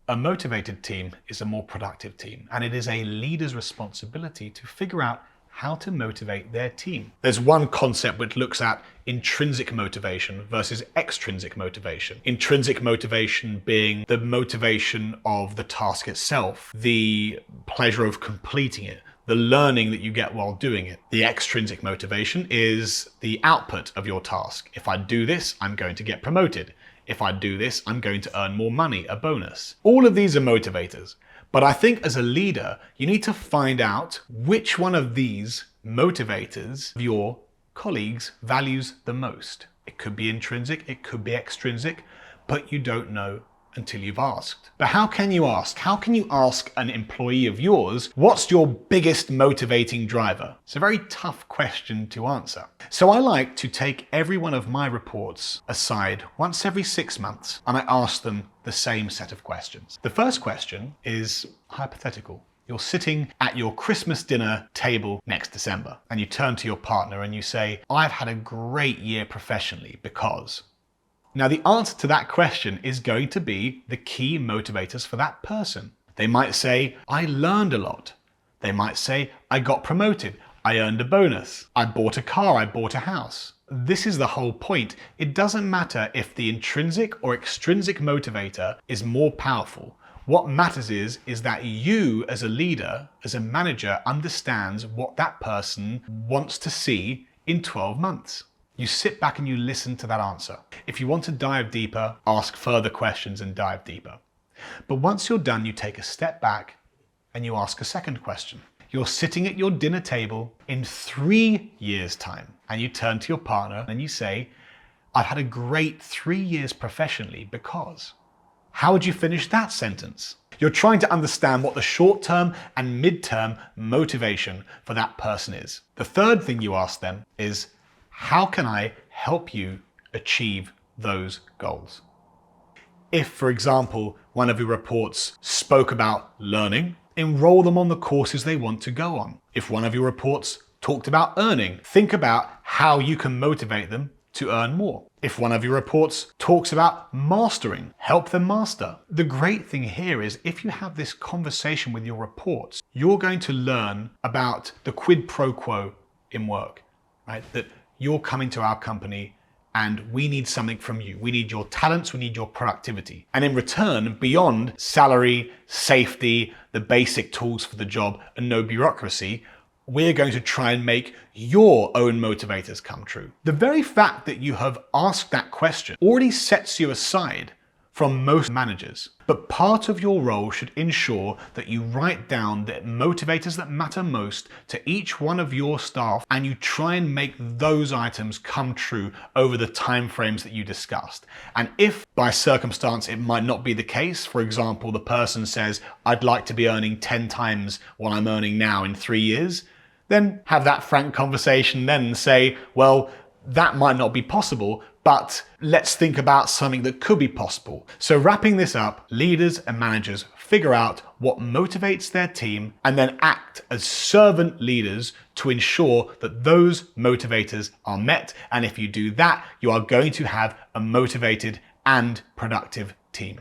A motivated team is a more productive team, and it is a leader's responsibility to figure out how to motivate their team. There's one concept which looks at intrinsic motivation versus extrinsic motivation. Intrinsic motivation being the motivation of the task itself, the pleasure of completing it, the learning that you get while doing it. The extrinsic motivation is the output of your task. If I do this, I'm going to get promoted. If I do this, I'm going to earn more money, a bonus. All of these are motivators. But I think as a leader, you need to find out which one of these motivators your colleagues values the most. It could be intrinsic, it could be extrinsic, but you don't know until you've asked. But how can you ask? How can you ask an employee of yours, what's your biggest motivating driver? It's a very tough question to answer. So I like to take every one of my reports aside once every 6 months, and I ask them the same set of questions. The first question is hypothetical. You're sitting at your Christmas dinner table next December, and you turn to your partner and you say, I've had a great year professionally because... Now, the answer to that question is going to be the key motivators for that person. They might say, I learned a lot. They might say, I got promoted. I earned a bonus. I bought a car. I bought a house. This is the whole point. It doesn't matter if the intrinsic or extrinsic motivator is more powerful. What matters is that you as a leader, as a manager, understands what that person wants to see in 12 months. You sit back and you listen to that answer. If you want to dive deeper, ask further questions and dive deeper. But once you're done, you take a step back and you ask a second question. You're sitting at your dinner table in 3 years' time, and you turn to your partner and you say, I've had a great 3 years professionally because... How would you finish that sentence? You're trying to understand what the short-term and mid-term motivation for that person is. The third thing you ask them is, how can I help you achieve those goals? If, for example, one of your reports spoke about learning, enroll them on the courses they want to go on. If one of your reports talked about earning, think about how you can motivate them to earn more. If one of your reports talks about mastering, help them master. The great thing here is if you have this conversation with your reports, you're going to learn about the quid pro quo in work, right? That you're coming to our company and we need something from you. We need your talents, we need your productivity. And in return, beyond salary, safety, the basic tools for the job, and no bureaucracy, we're going to try and make your own motivators come true. The very fact that you have asked that question already sets you aside from most managers. But part of your role should ensure that you write down the motivators that matter most to each one of your staff, and you try and make those items come true over the timeframes that you discussed. And if by circumstance it might not be the case, for example, the person says, I'd like to be earning 10 times what I'm earning now in 3 years, then have that frank conversation then and say, well, that might not be possible, but let's think about something that could be possible. So wrapping this up, leaders and managers figure out what motivates their team and then act as servant leaders to ensure that those motivators are met. And if you do that, you are going to have a motivated and productive team.